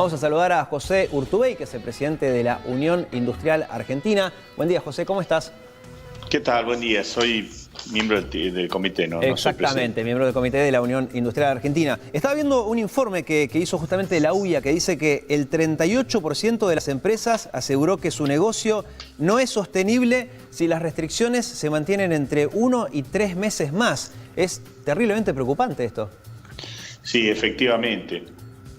Vamos a saludar a José Urtubey, que es el presidente de la Unión Industrial Argentina. Buen día, José, ¿cómo estás? ¿Qué tal? Buen día. Soy miembro del comité, ¿no? Exactamente, miembro del comité de la Unión Industrial Argentina. Estaba viendo un informe que hizo justamente la UIA que dice que el 38% de las empresas aseguró que su negocio no es sostenible si las restricciones se mantienen entre 1 y 3 meses más. Es terriblemente preocupante esto. Sí, efectivamente.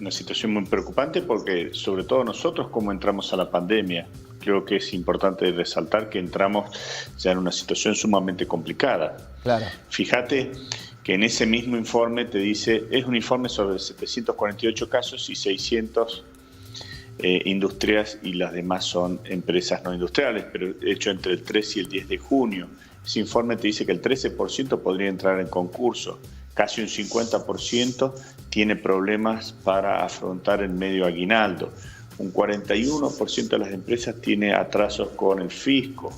Una situación muy preocupante porque, sobre todo nosotros, como entramos a la pandemia, creo que es importante resaltar que entramos ya en una situación sumamente complicada. Claro. Fíjate que en ese mismo informe te dice, es un informe sobre 748 casos y 600 industrias, y las demás son empresas no industriales, pero hecho entre el 3 y el 10 de junio. Ese informe te dice que el 13% podría entrar en concurso. Casi un 50% tiene problemas para afrontar el medio aguinaldo. Un 41% de las empresas tiene atrasos con el fisco.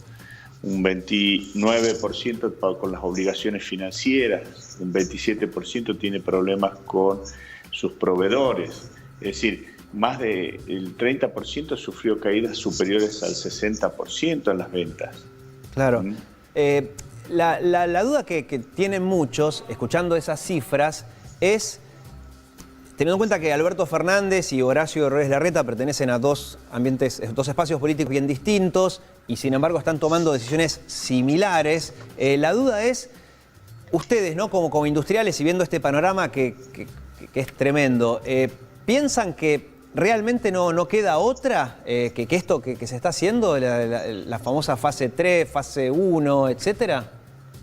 Un 29% con las obligaciones financieras. Un 27% tiene problemas con sus proveedores. Es decir, más del 30% sufrió caídas superiores al 60% en las ventas. Claro. La duda que tienen muchos, escuchando esas cifras, es, teniendo en cuenta que Alberto Fernández y Horacio Rodríguez Larreta pertenecen a dos espacios políticos bien distintos y sin embargo están tomando decisiones similares, la duda es, ustedes, ¿no? como industriales y viendo este panorama que es tremendo, ¿piensan que realmente no queda otra que esto que se está haciendo, la famosa fase 3, fase 1, etcétera?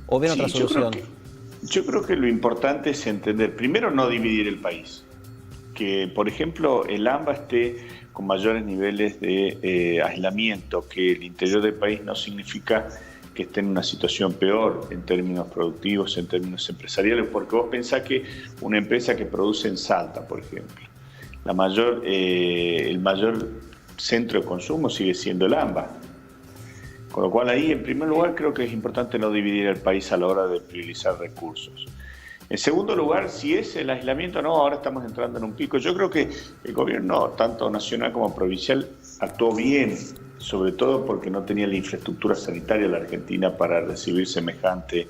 ¿O ven otra solución? Yo creo que lo importante es entender, primero, no dividir el país. Que, por ejemplo, el AMBA esté con mayores niveles de aislamiento, que el interior del país no significa que esté en una situación peor en términos productivos, en términos empresariales, porque vos pensás que una empresa que produce en Salta, por ejemplo, el mayor centro de consumo sigue siendo el AMBA. Con lo cual ahí, en primer lugar, creo que es importante no dividir el país a la hora de priorizar recursos. En segundo lugar, si es el aislamiento, no, ahora estamos entrando en un pico. Yo creo que el gobierno, tanto nacional como provincial, actuó bien, sobre todo porque no tenía la infraestructura sanitaria de la Argentina para recibir semejante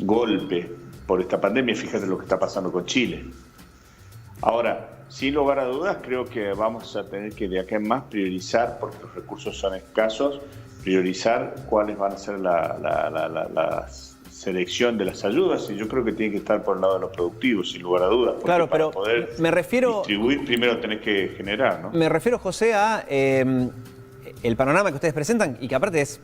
golpe por esta pandemia. Fíjate lo que está pasando con Chile. Ahora, sin lugar a dudas, creo que vamos a tener que de acá en más priorizar, porque los recursos son escasos, priorizar cuáles van a ser la selección de las ayudas, y yo creo que tiene que estar por el lado de los productivos, sin lugar a dudas. Claro, pero para poder distribuir, primero tenés que generar, ¿no? Me refiero, José, a el panorama que ustedes presentan y que aparte es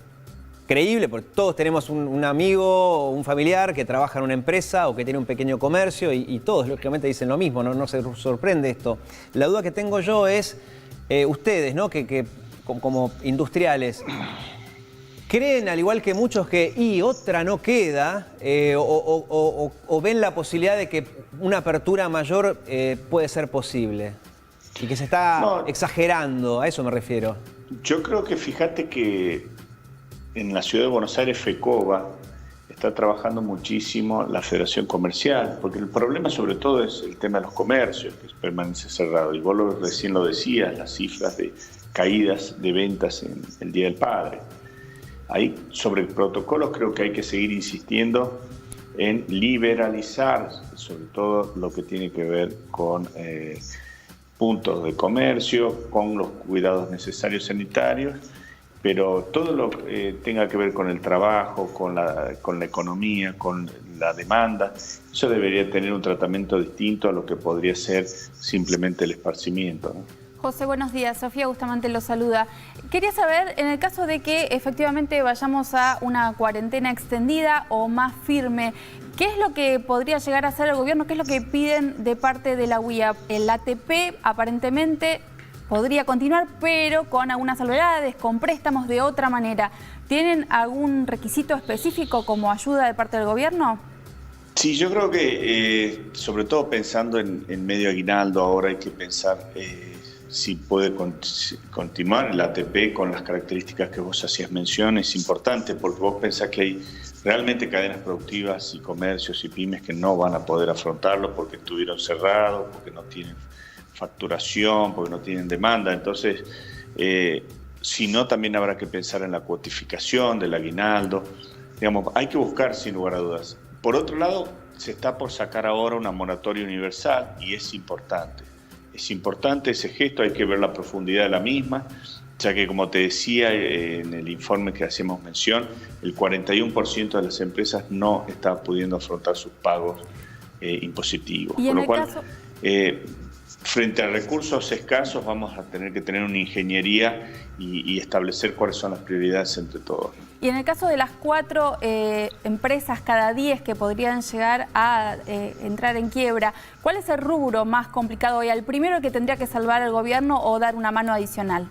creíble, porque todos tenemos un amigo o un familiar que trabaja en una empresa o que tiene un pequeño comercio y todos lógicamente dicen lo mismo, no se sorprende esto. La duda que tengo yo es, ustedes, ¿no? que como industriales, ¿creen, al igual que muchos, que otra no queda o ven la posibilidad de que una apertura mayor puede ser posible? Y que se está exagerando, a eso me refiero. Yo creo que fíjate que en la ciudad de Buenos Aires, FECOBA, está trabajando muchísimo la Federación Comercial, porque el problema sobre todo es el tema de los comercios, que permanece cerrado. Y vos recién lo decías, las cifras de caídas de ventas en el Día del Padre. Ahí, sobre protocolos, creo que hay que seguir insistiendo en liberalizar, sobre todo lo que tiene que ver con puntos de comercio, con los cuidados necesarios sanitarios, pero todo lo que tenga que ver con el trabajo, con la economía, con la demanda, eso debería tener un tratamiento distinto a lo que podría ser simplemente el esparcimiento, ¿no? José, buenos días. Sofía Bustamante lo saluda. Quería saber, en el caso de que efectivamente vayamos a una cuarentena extendida o más firme, ¿qué es lo que podría llegar a hacer el gobierno? ¿Qué es lo que piden de parte de la UIA? El ATP aparentemente podría continuar, pero con algunas salvedades, con préstamos de otra manera. ¿Tienen algún requisito específico como ayuda de parte del gobierno? Sí, yo creo que, sobre todo pensando en medio aguinaldo, ahora hay que pensar si puede continuar el ATP con las características que vos hacías mención. Es importante porque vos pensás que hay realmente cadenas productivas y comercios y pymes que no van a poder afrontarlo porque estuvieron cerrados, porque no tienen facturación, porque no tienen demanda. Entonces, si no, también habrá que pensar en la cuotificación del aguinaldo. Digamos, hay que buscar sin lugar a dudas. Por otro lado, se está por sacar ahora una moratoria universal y es importante. Es importante ese gesto, hay que ver la profundidad de la misma, ya que, como te decía en el informe que hacíamos mención, el 41% de las empresas no está pudiendo afrontar sus pagos impositivos. Y Con lo el cual, caso... frente a recursos escasos, vamos a tener que tener una ingeniería y establecer cuáles son las prioridades entre todos. Y en el caso de las 4 empresas cada 10 que podrían llegar a entrar en quiebra, ¿cuál es el rubro más complicado hoy? ¿El primero que tendría que salvar el gobierno o dar una mano adicional?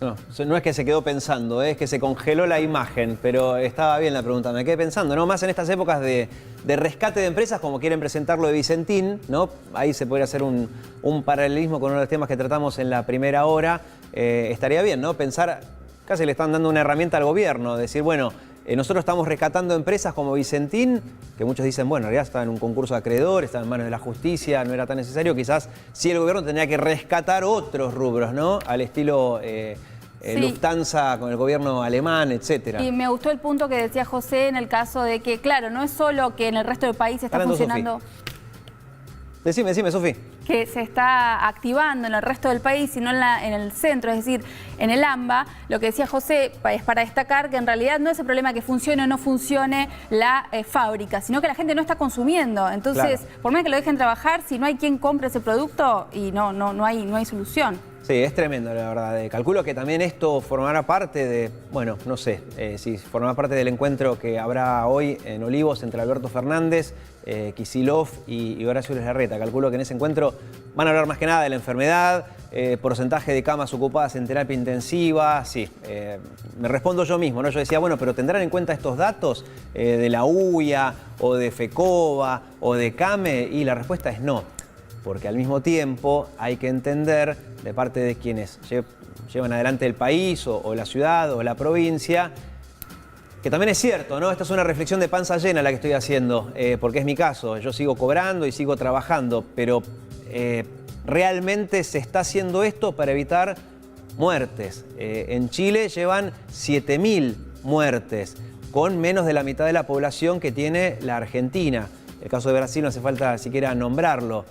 No es que se quedó pensando, es que se congeló la imagen, pero estaba bien la pregunta, me quedé pensando, ¿no? Más en estas épocas de rescate de empresas, como quieren presentarlo de Vicentín, ¿no? Ahí se podría hacer un paralelismo con uno de los temas que tratamos en la primera hora. Estaría bien, ¿no? Pensar, casi le están dando una herramienta al gobierno, decir, bueno, nosotros estamos rescatando empresas como Vicentín, que muchos dicen, bueno, en realidad está en un concurso de acreedores, está en manos de la justicia, no era tan necesario. Quizás sí el gobierno tendría que rescatar otros rubros, ¿no? Al estilo Sí. Lufthansa con el gobierno alemán, etcétera. Y me gustó el punto que decía José en el caso de que, claro, no es solo que en el resto del país está Hablando, funcionando... Decime, Sofi. Que se está activando en el resto del país, sino en el centro, es decir, en el AMBA. Lo que decía José es para destacar que en realidad no es el problema que funcione o no funcione la fábrica, sino que la gente no está consumiendo. Entonces, Claro. por más que lo dejen trabajar, si no hay quien compre ese producto, y no hay solución. Sí, es tremendo, la verdad. Calculo que también esto formará parte de, bueno, no sé, si formará parte del encuentro que habrá hoy en Olivos entre Alberto Fernández, Kicillof y Horacio Larreta. Calculo que en ese encuentro van a hablar más que nada de la enfermedad, porcentaje de camas ocupadas en terapia intensiva. Sí, me respondo yo mismo, ¿no? Yo decía, bueno, pero ¿tendrán en cuenta estos datos de la UIA o de FECOBA o de CAME? Y la respuesta es no. Porque al mismo tiempo hay que entender de parte de quienes llevan adelante el país o la ciudad o la provincia, que también es cierto, ¿no? Esta es una reflexión de panza llena la que estoy haciendo, porque es mi caso. Yo sigo cobrando y sigo trabajando, pero realmente se está haciendo esto para evitar muertes. En Chile llevan 7.000 muertes, con menos de la mitad de la población que tiene la Argentina. El caso de Brasil no hace falta siquiera nombrarlo.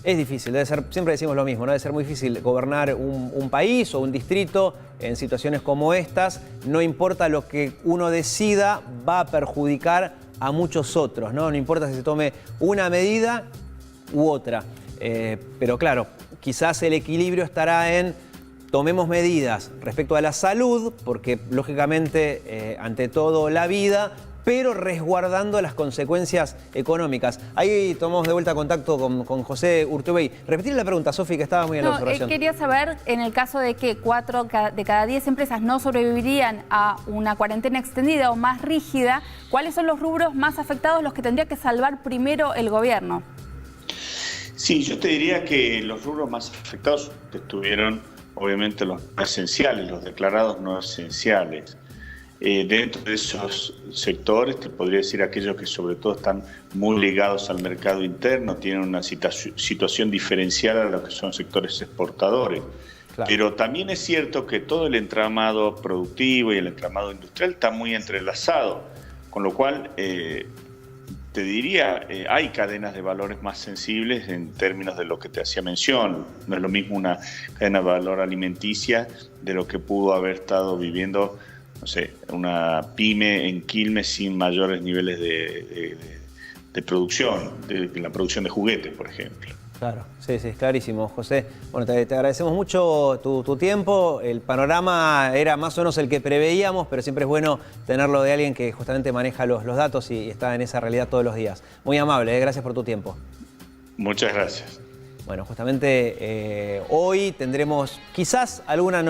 Es difícil, debe ser, siempre decimos lo mismo, ¿no? Debe ser muy difícil gobernar un país o un distrito en situaciones como estas. No importa lo que uno decida, va a perjudicar a muchos otros, ¿no? No importa si se tome una medida u otra. Pero claro, quizás el equilibrio estará en tomemos medidas respecto a la salud, porque lógicamente, ante todo, la vida, pero resguardando las consecuencias económicas. Ahí tomamos de vuelta contacto con José Urtubey. Repetir la pregunta, Sofi, que estaba muy en la observación. Quería saber, en el caso de que 4 de cada 10 empresas no sobrevivirían a una cuarentena extendida o más rígida, ¿cuáles son los rubros más afectados, los que tendría que salvar primero el gobierno? Sí, yo te diría que los rubros más afectados estuvieron, obviamente, los esenciales, los declarados no esenciales. Dentro de esos sectores, te podría decir aquellos que sobre todo están muy ligados al mercado interno, tienen una situación diferencial a los que son sectores exportadores. Claro. Pero también es cierto que todo el entramado productivo y el entramado industrial está muy entrelazado, con lo cual te diría, hay cadenas de valores más sensibles en términos de lo que te hacía mención. No es lo mismo una cadena de valor alimenticia de lo que pudo haber estado viviendo, no sé, una pyme en Quilmes sin mayores niveles de producción, de la producción de juguetes, por ejemplo. Claro, sí, clarísimo, José. Bueno, te agradecemos mucho tu tiempo. El panorama era más o menos el que preveíamos, pero siempre es bueno tenerlo de alguien que justamente maneja los datos y está en esa realidad todos los días. Muy amable, gracias por tu tiempo. Muchas gracias. Bueno, justamente hoy tendremos quizás alguna novedad.